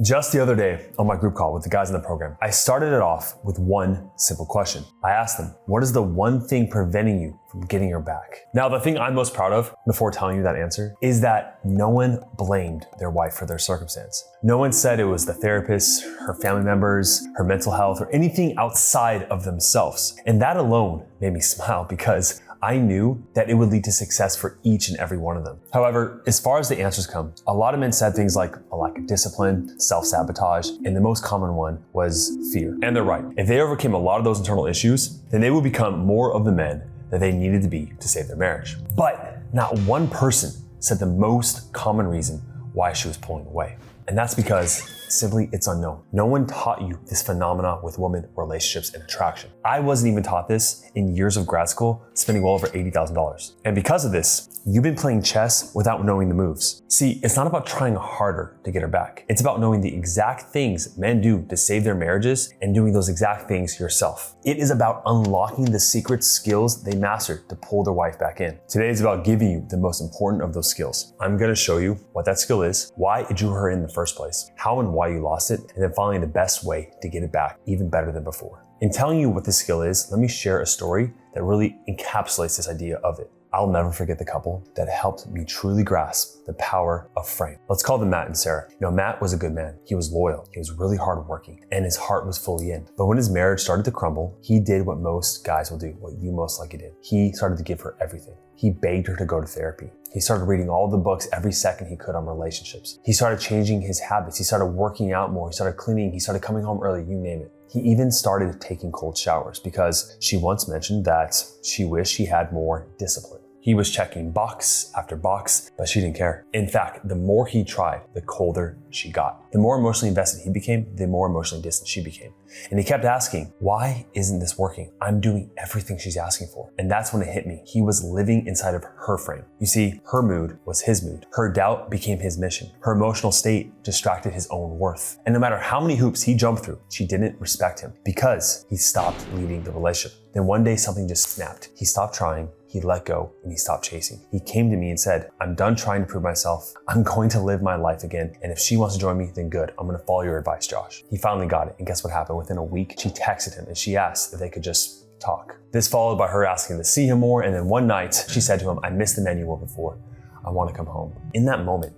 Just the other day on my group call with the guys in the program, I started it off with one simple question. I asked them, what is the one thing preventing you from getting her back? Now, the thing I'm most proud of before telling you that answer is that no one blamed their wife for their circumstance. No one said it was the therapist, her family members, her mental health, or anything outside of themselves. And that alone made me smile because I knew that it would lead to success for each and every one of them. However, as far as the answers come, a lot of men said things like a lack of discipline, self-sabotage, and the most common one was fear. And they're right. If they overcame a lot of those internal issues, then they would become more of the men that they needed to be to save their marriage. But not one person said the most common reason why she was pulling away. And that's because simply it's unknown. No one taught you this phenomena with women, relationships, and attraction. I wasn't even taught this in years of grad school, spending well over $80,000. And because of this, you've been playing chess without knowing the moves. See, it's not about trying harder to get her back. It's about knowing the exact things men do to save their marriages and doing those exact things yourself. It is about unlocking the secret skills they mastered to pull their wife back in. Today is about giving you the most important of those skills. I'm gonna show you what that skill is, why it drew her in the first place, how and why you lost it, and then finally the best way to get it back even better than before. In telling you what this skill is, let me share a story that really encapsulates this idea of it. I'll never forget the couple that helped me truly grasp the power of frame. Let's call them Matt and Sarah. Matt was a good man. He was loyal. He was really hardworking, and his heart was fully in. But when his marriage started to crumble, he did what most guys will do, what you most likely did. He started to give her everything. He begged her to go to therapy. He started reading all the books every second he could on relationships. He started changing his habits. He started working out more. He started cleaning. He started coming home early, you name it. He even started taking cold showers because she once mentioned that she wished he had more discipline. He was checking box after box, but she didn't care. In fact, the more he tried, the colder she got. The more emotionally invested he became, the more emotionally distant she became. And he kept asking, why isn't this working? I'm doing everything she's asking for. And that's when it hit me. He was living inside of her frame. You see, her mood was his mood. Her doubt became his mission. Her emotional state distracted his own worth. And no matter how many hoops he jumped through, she didn't respect him because he stopped leading the relationship. Then one day something just snapped. He stopped trying. He let go and he stopped chasing. He came to me and said, I'm done trying to prove myself. I'm going to live my life again. And if she wants to join me, then good. I'm gonna follow your advice, Josh. He finally got it. And guess what happened? Within a week, she texted him and she asked if they could just talk. This followed by her asking to see him more. And then one night she said to him, I miss the man you were before. I wanna come home. In that moment,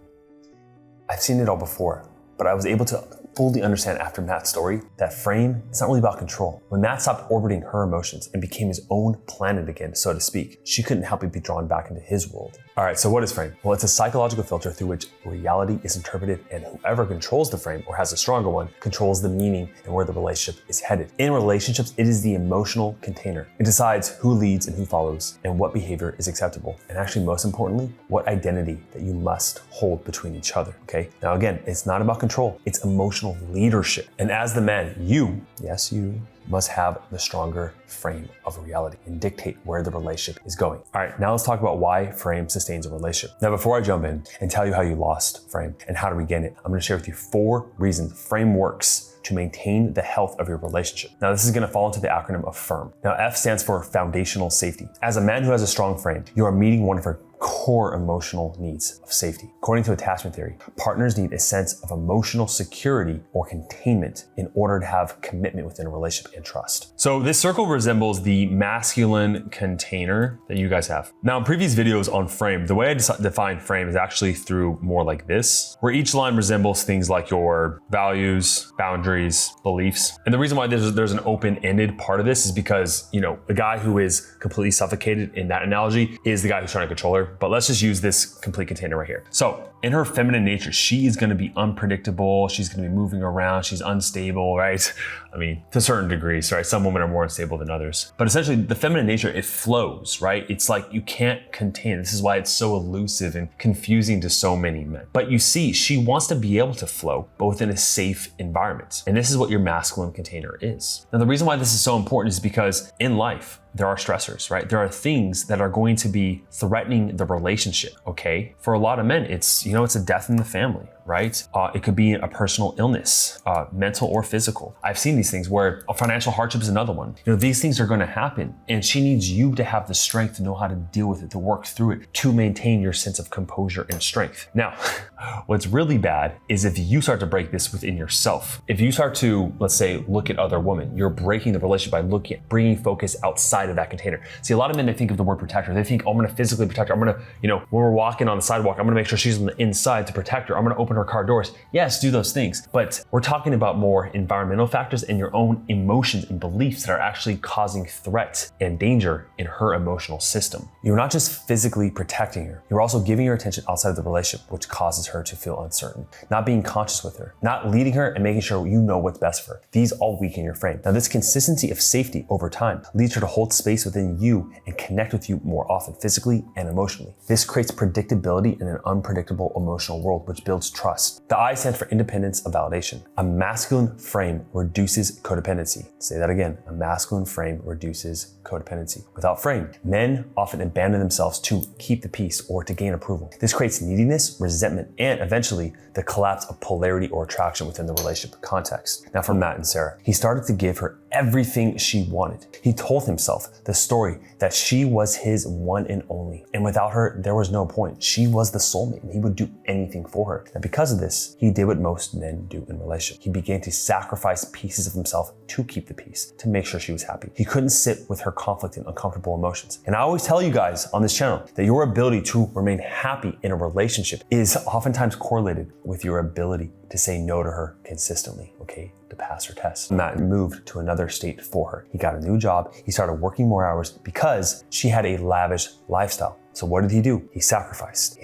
I've seen it all before, but I was able to fully understand after Matt's story that frame is not really about control. When Matt stopped orbiting her emotions and became his own planet again, so to speak, she couldn't help but be drawn back into his world. All right, so what is frame? Well, it's a psychological filter through which reality is interpreted, and whoever controls the frame or has a stronger one controls the meaning and where the relationship is headed. In relationships, it is the emotional container. It decides who leads and who follows and what behavior is acceptable. And actually, most importantly, what identity that you must hold between each other, okay? Now again, it's not about control, it's emotional leadership. And as the man, you, yes, you, must have the stronger frame of reality and dictate where the relationship is going. All right, now let's talk about why frame sustains a relationship. Now, before I jump in and tell you how you lost frame and how to regain it, I'm gonna share with you 4 reasons frame works to maintain the health of your relationship. Now, this is gonna fall into the acronym of FIRM. Now, F stands for foundational safety. As a man who has a strong frame, you are meeting one of her core emotional needs of safety. According to attachment theory, partners need a sense of emotional security or containment in order to have commitment within a relationship and trust. So this circle resembles the masculine container that you guys have. Now, in previous videos on frame, the way I define frame is actually through more like this, where each line resembles things like your values, boundaries, beliefs. And the reason why there's an open-ended part of this is because, the guy who is completely suffocated in that analogy is the guy who's trying to control her. But let's just use this complete container right here. So in her feminine nature, she is gonna be unpredictable. She's gonna be moving around. She's unstable, right? I mean, to certain degrees, right? Some women are more unstable than others. But essentially the feminine nature, it flows, right? It's like you can't contain it. This is why it's so elusive and confusing to so many men. But you see, she wants to be able to flow, but within a safe environment. And this is what your masculine container is. Now, the reason why this is so important is because in life, there are stressors, right? There are things that are going to be threatening the relationship, okay? For a lot of men, it's a death in the family, right? It could be a personal illness, mental or physical. I've seen these things where a financial hardship is another one. These things are going to happen, and she needs you to have the strength to know how to deal with it, to work through it, to maintain your sense of composure and strength. Now, what's really bad is if you start to break this within yourself. If you start to, let's say, look at other women, you're breaking the relationship by bringing focus outside of that container. See, a lot of men, they think of the word protector. They think, oh, I'm going to physically protect her. I'm going to, when we're walking on the sidewalk, I'm going to make sure she's on the inside to protect her. I'm going to open her car doors. Yes, do those things. But we're talking about more environmental factors and your own emotions and beliefs that are actually causing threat and danger in her emotional system. You're not just physically protecting her. You're also giving her attention outside of the relationship, which causes her to feel uncertain. Not being conscious with her, not leading her and making sure you know what's best for her. These all weaken your frame. Now, this consistency of safety over time leads her to hold space within you and connect with you more often, physically and emotionally. This creates predictability in an unpredictable emotional world, which builds trust. The I stands for independence of validation. A masculine frame reduces codependency. Say that again. A masculine frame reduces codependency. Without frame, men often abandon themselves to keep the peace or to gain approval. This creates neediness, resentment, and eventually the collapse of polarity or attraction within the relationship context. Now, for Matt and Sarah, he started to give her everything she wanted. He told himself the story that she was his one and only, and without her, there was no point. She was the soulmate, and he would do anything for her. And because of this, he did what most men do in relationship. He began to sacrifice pieces of himself to keep the peace, to make sure she was happy. He couldn't sit with her conflict and uncomfortable emotions. And I always tell you guys on this channel that your ability to remain happy in a relationship is oftentimes correlated with your ability to say no to her consistently, okay? To pass her test. Matt moved to another state for her. He got a new job. He started working more hours because she had a lavish lifestyle. So what did he do? He sacrificed,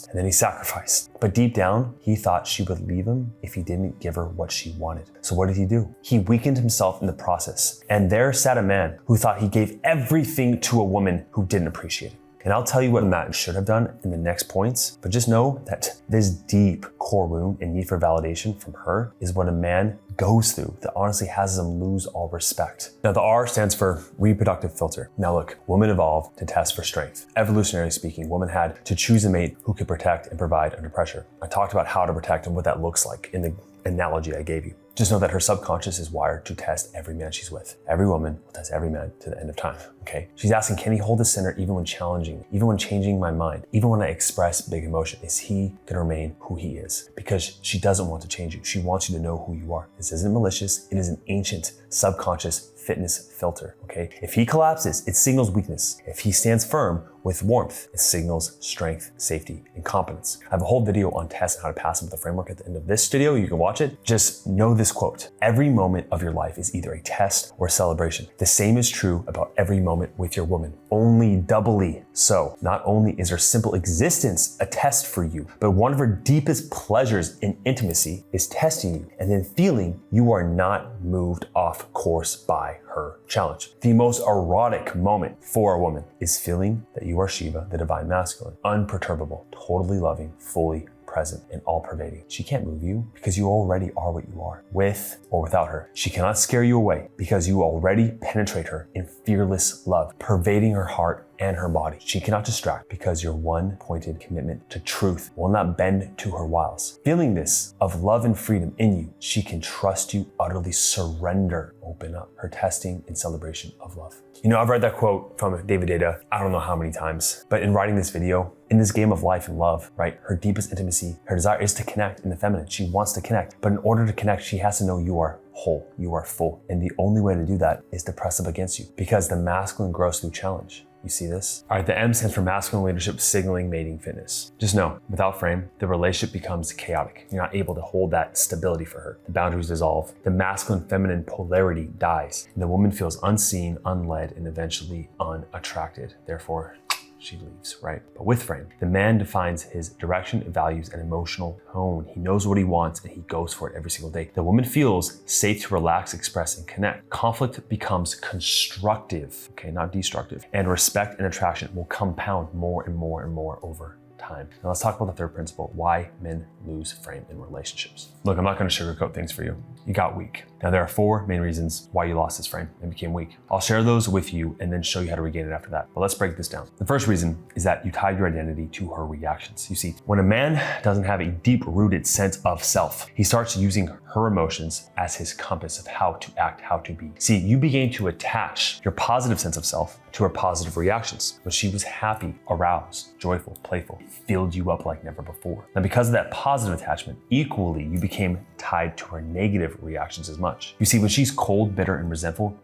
and then he sacrificed. But deep down, he thought she would leave him if he didn't give her what she wanted. So what did he do? He weakened himself in the process. And there sat a man who thought he gave everything to a woman who didn't appreciate it. And I'll tell you what Matt should have done in the next points, but just know that this deep core wound and need for validation from her is what a man goes through that honestly has him lose all respect. Now, the R stands for reproductive filter. Now look, women evolved to test for strength. Evolutionarily speaking, women had to choose a mate who could protect and provide under pressure. I talked about how to protect and what that looks like in the analogy I gave you. Just know that her subconscious is wired to test every man she's with. Every woman will test every man to the end of time, okay? She's asking, can he hold the center even when challenging, even when changing my mind, even when I express big emotion? Is he gonna remain who he is? Because she doesn't want to change you. She wants you to know who you are. This isn't malicious. It is an ancient subconscious fitness filter, okay? If he collapses, it signals weakness. If he stands firm with warmth, it signals strength, safety, and competence. I have a whole video on tests and how to pass them with the framework at the end of this video. You can watch it. Just know this quote: every moment of your life is either a test or a celebration. The same is true about every moment with your woman, only doubly so. Not only is her simple existence a test for you, but one of her deepest pleasures in intimacy is testing you and then feeling you are not moved off course by her challenge. The most erotic moment for a woman is feeling that you are Shiva, the divine masculine, unperturbable, totally loving, fully present, and all-pervading. She can't move you because you already are what you are, with or without her. She cannot scare you away because you already penetrate her in fearless love, pervading her heart and her body. She cannot distract because your one-pointed commitment to truth will not bend to her wiles. Feeling this of love and freedom in you, she can trust you, utterly surrender, open up, her testing and celebration of love. I've read that quote from David Data, I don't know how many times, but in writing this video, in this game of life and love, right? Her deepest intimacy, her desire is to connect in the feminine. She wants to connect, but in order to connect, she has to know you are whole, you are full. And the only way to do that is to press up against you because the masculine grows through challenge. You see this? All right, the M stands for masculine leadership, signaling mating fitness. Just know, without frame, the relationship becomes chaotic. You're not able to hold that stability for her. The boundaries dissolve. The masculine-feminine polarity dies. And the woman feels unseen, unled, and eventually unattracted. Therefore, she leaves, right? But with frame, the man defines his direction, values, and emotional tone. He knows what he wants and he goes for it every single day. The woman feels safe to relax, express, and connect. Conflict becomes constructive, okay, not destructive. And respect and attraction will compound more and more and more over time. Now let's talk about the third principle, why men lose frame in relationships. Look, I'm not gonna sugarcoat things for you. You got weak. Now there are 4 main reasons why you lost this frame and became weak. I'll share those with you and then show you how to regain it after that. But let's break this down. The first reason is that you tied your identity to her reactions. You see, when a man doesn't have a deep-rooted sense of self, he starts using her emotions as his compass of how to act, how to be. See, you began to attach your positive sense of self to her positive reactions. When she was happy, aroused, joyful, playful, it filled you up like never before. Now, because of that positive attachment, equally, you became tied to her negative reactions as much. You see, when she's cold, bitter, and resentful,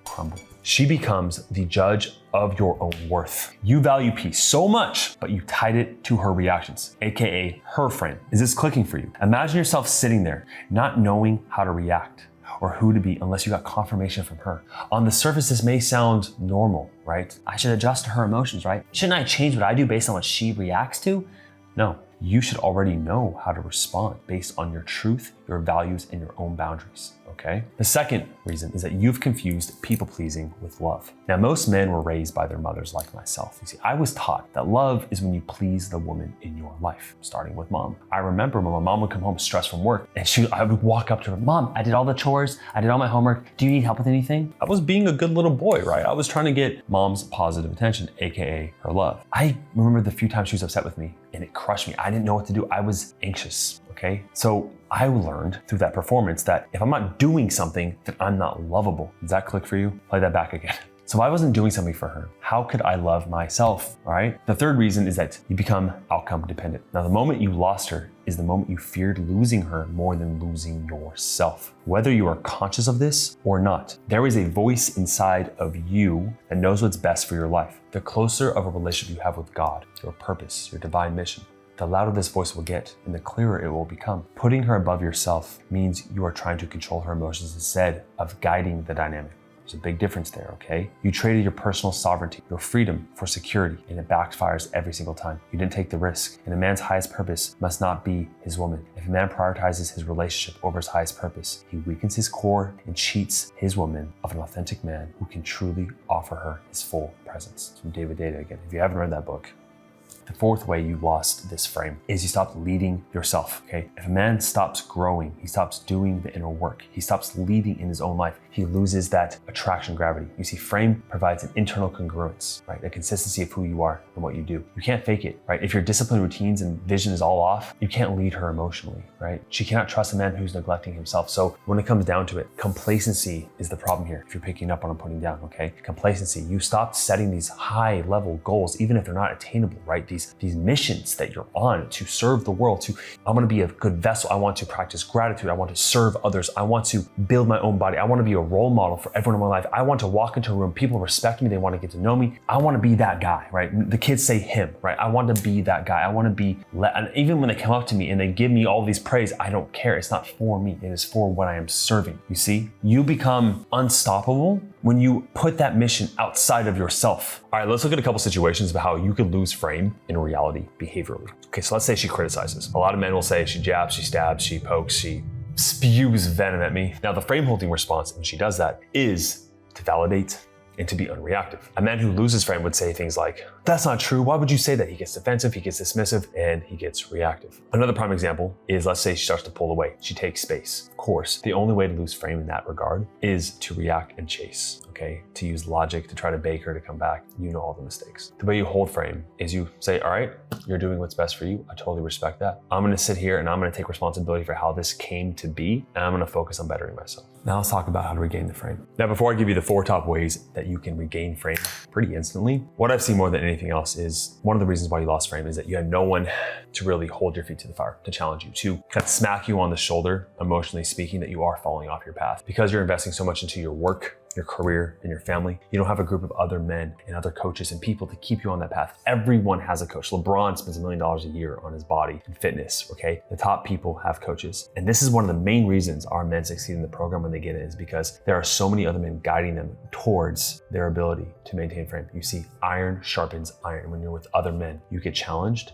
crumble. She becomes the judge of your own worth. You value peace so much, but you tied it to her reactions, AKA her frame. Is this clicking for you? Imagine yourself sitting there, not knowing how to react or who to be unless you got confirmation from her. On the surface, this may sound normal, right? I should adjust to her emotions, right? Shouldn't I change what I do based on what she reacts to? No, you should already know how to respond based on your truth, your values, and your own boundaries, okay? The second reason is that you've confused people-pleasing with love. Now, most men were raised by their mothers like myself. You see, I was taught that love is when you please the woman in your life, starting with mom. I remember when my mom would come home stressed from work and I would walk up to her, Mom, I did all the chores, I did all my homework, do you need help with anything? I was being a good little boy, right? I was trying to get mom's positive attention, AKA her love. I remember the few times she was upset with me and it crushed me. I didn't know what to do. I was anxious, okay? So I learned through that performance that if I'm not doing something, then I'm not lovable. Does that click for you? Play that back again. So if I wasn't doing something for her, how could I love myself, all right? The third reason is that you become outcome dependent. Now, the moment you lost her is the moment you feared losing her more than losing yourself. Whether you are conscious of this or not, there is a voice inside of you that knows what's best for your life. The closer of a relationship you have with God, your purpose, your divine mission, the louder this voice will get and the clearer it will become. Putting her above yourself means you are trying to control her emotions instead of guiding the dynamic. There's a big difference there, okay? You traded your personal sovereignty, your freedom for security, and it backfires every single time. You didn't take the risk, and a man's highest purpose must not be his woman. If a man prioritizes his relationship over his highest purpose, he weakens his core and cheats his woman of an authentic man who can truly offer her his full presence. It's from David Data again. If you haven't read that book, the fourth way you lost this frame is you stopped leading yourself, okay? If a man stops growing, he stops doing the inner work, he stops leading in his own life, he loses that attraction gravity. You see, frame provides an internal congruence, right? A consistency of who you are and what you do. You can't fake it, right? If your discipline, routines, and vision is all off, you can't lead her emotionally, right? She cannot trust a man who's neglecting himself. So when it comes down to it, complacency is the problem here. If you're picking up on what I'm putting down, okay? Complacency, you stopped setting these high level goals, even if they're not attainable, right? These missions that you're on to serve the world, I want to be a good vessel. I want to practice gratitude. I want to serve others. I want to build my own body. I want to be a role model for everyone in my life. I want to walk into a room, people respect me. They want to get to know me. I want to be that guy, right? The kids say him, right? I want to be that guy. I want to be, and even when they come up to me and they give me all these praise, I don't care. It's not for me. It is for what I am serving. You see, you become unstoppable when you put that mission outside of yourself. All right, let's look at a couple situations about how you could lose frame in reality behaviorally. Okay, so let's say she criticizes. A lot of men will say she jabs, she stabs, she pokes, she spews venom at me. Now, the frame holding response when she does that is to validate and to be unreactive. A man who loses frame would say things like, that's not true. Why would you say that? He gets defensive, he gets dismissive, and he gets reactive. Another prime example is, let's say she starts to pull away. She takes space. Of course, the only way to lose frame in that regard is to react and chase, okay? To use logic to try to beg her to come back. You know all the mistakes. The way you hold frame is you say, all right, you're doing what's best for you. I totally respect that. I'm gonna sit here and I'm gonna take responsibility for how this came to be, and I'm gonna focus on bettering myself. Now let's talk about how to regain the frame. Now, before I give you the 4 top ways that you can regain frame pretty instantly, what I've seen more than anything else is one of the reasons why you lost frame is that you had no one to really hold your feet to the fire, to challenge you, to kind of smack you on the shoulder, emotionally speaking, that you are falling off your path. Because you're investing so much into your work, your career, and your family, you don't have a group of other men and other coaches and people to keep you on that path. Everyone has a coach. LeBron spends $1 million a year on his body and fitness, okay? The top people have coaches. And this is one of the main reasons our men succeed in the program when they get in, is because there are so many other men guiding them towards their ability to maintain frame. You see, iron sharpens iron. When you're with other men, you get challenged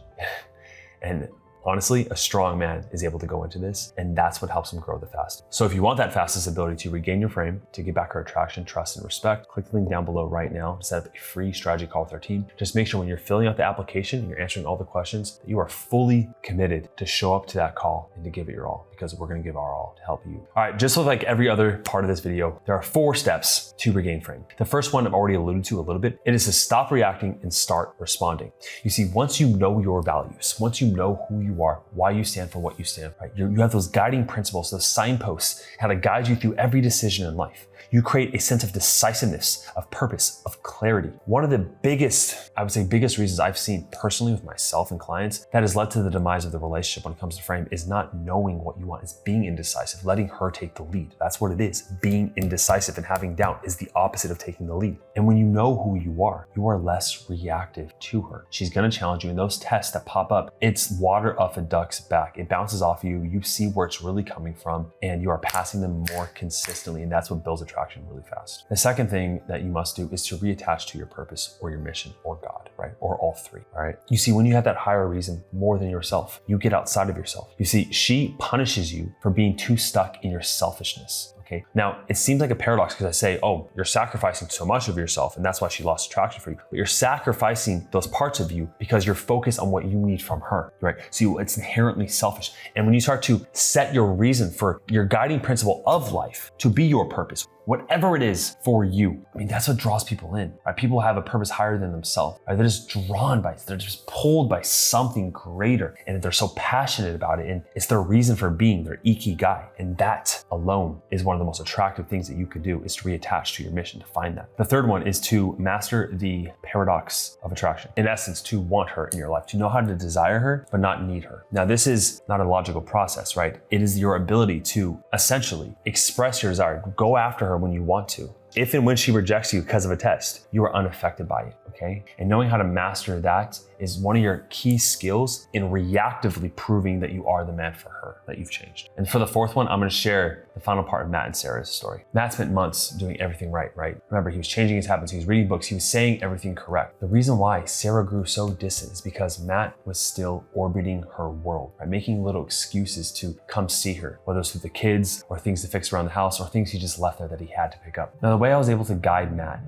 and Honestly, a strong man is able to go into this, and that's what helps him grow the fastest. So if you want that fastest ability to regain your frame, to get back her attraction, trust, and respect, click the link down below right now to set up a free strategy call with our team. Just make sure when you're filling out the application and you're answering all the questions that you are fully committed to show up to that call and to give it your all, because we're gonna give our all to help you. All right, just like every other part of this video, there are 4 steps to regain frame. The first one I've already alluded to a little bit. It is to stop reacting and start responding. You see, once you know your values, once you know who you are, why you stand for what you stand for, right? You have those guiding principles, those signposts, how to guide you through every decision in life. You create a sense of decisiveness, of purpose, of clarity. One of the biggest, I would say biggest reasons I've seen personally with myself and clients that has led to the demise of the relationship when it comes to frame is not knowing what you want, is being indecisive, letting her take the lead. That's what it is. Being indecisive and having doubt is the opposite of taking the lead. And when you know who you are less reactive to her. She's gonna challenge you, and those tests that pop up, it's water off a duck's back. It bounces off you, you see where it's really coming from, and you are passing them more consistently, and that's what builds attraction really fast. The second thing that you must do is to reattach to your purpose or your mission or God, right? Or all 3, all right? You see, when you have that higher reason more than yourself, you get outside of yourself. You see, she punishes you for being too stuck in your selfishness. Okay. Now, it seems like a paradox because I say, oh, you're sacrificing so much of yourself and that's why she lost attraction for you. But you're sacrificing those parts of you because you're focused on what you need from her, right? So it's inherently selfish. And when you start to set your reason for your guiding principle of life to be your purpose, whatever it is for you, I mean, that's what draws people in, right? People have a purpose higher than themselves, right? They're just drawn by it. They're just pulled by something greater, and they're so passionate about it, and it's their reason for being, their ikigai. And that alone is one of the most attractive things that you could do, is to reattach to your mission, to find that. The third one is to master the paradox of attraction. In essence, to want her in your life, to know how to desire her, but not need her. Now, this is not a logical process, right? It is your ability to essentially express your desire, go after her when you want to. If and when she rejects you because of a test, you are unaffected by it, okay? And knowing how to master that is one of your key skills in reactively proving that you are the man for her, that you've changed. And for the fourth one, I'm gonna share the final part of Matt and Sarah's story. Matt spent months doing everything right? Remember, he was changing his habits, he was reading books, he was saying everything correct. The reason why Sarah grew so distant is because Matt was still orbiting her world, right? Making little excuses to come see her, whether it's with the kids or things to fix around the house or things he just left there that he had to pick up. Now, the way I was able to guide Matt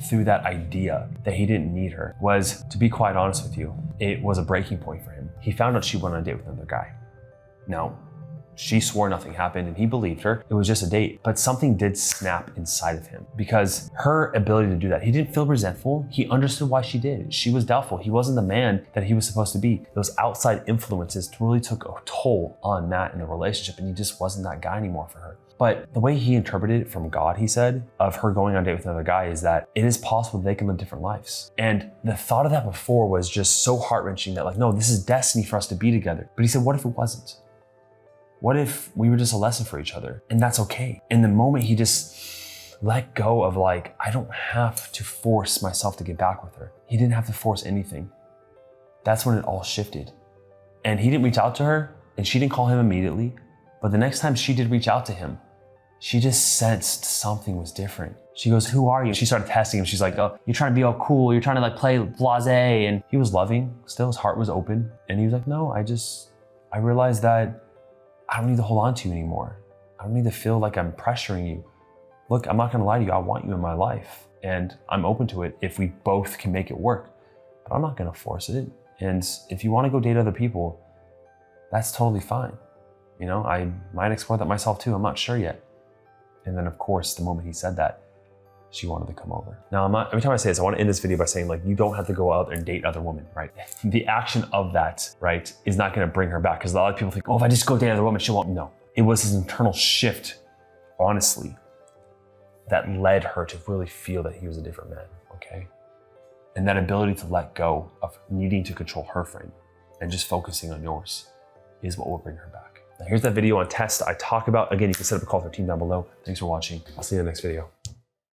through that idea that he didn't need her was, to be quite honest with you, it was a breaking point for him. He found out she went on a date with another guy. Now, she swore nothing happened and he believed her. It was just a date, but something did snap inside of him because her ability to do that, he didn't feel resentful. He understood why she did. She was doubtful. He wasn't the man that he was supposed to be. Those outside influences really took a toll on Matt in the relationship, and he just wasn't that guy anymore for her. But the way he interpreted it from God, he said, of her going on a date with another guy, is that it is possible they can live different lives. And the thought of that before was just so heart-wrenching that, like, no, this is destiny for us to be together. But he said, what if it wasn't? What if we were just a lesson for each other? And that's okay. In the moment, he just let go of, like, I don't have to force myself to get back with her. He didn't have to force anything. That's when it all shifted. And he didn't reach out to her, and she didn't call him immediately. But the next time she did reach out to him, she just sensed something was different. She goes, who are you? She started testing him. She's like, oh, you're trying to be all cool. You're trying to, like, play blasé. And he was loving. Still, his heart was open. And he was like, no, I realized that I don't need to hold on to you anymore. I don't need to feel like I'm pressuring you. Look, I'm not gonna lie to you. I want you in my life. And I'm open to it if we both can make it work. But I'm not gonna force it. And if you wanna go date other people, that's totally fine. You know, I might explore that myself too. I'm not sure yet. And then, of course, the moment he said that, she wanted to come over. Now, every time I say this, I want to end this video by saying, like, you don't have to go out and date other women, right? The action of that, right, is not going to bring her back, because a lot of people think, oh, if I just go date another woman, she won't. No, it was his internal shift, honestly, that led her to really feel that he was a different man, okay? And that ability to let go of needing to control her frame and just focusing on yours is what will bring her back. Now, here's that video on test I talk about. Again, you can set up a call with our team down below. Thanks for watching. I'll see you in the next video.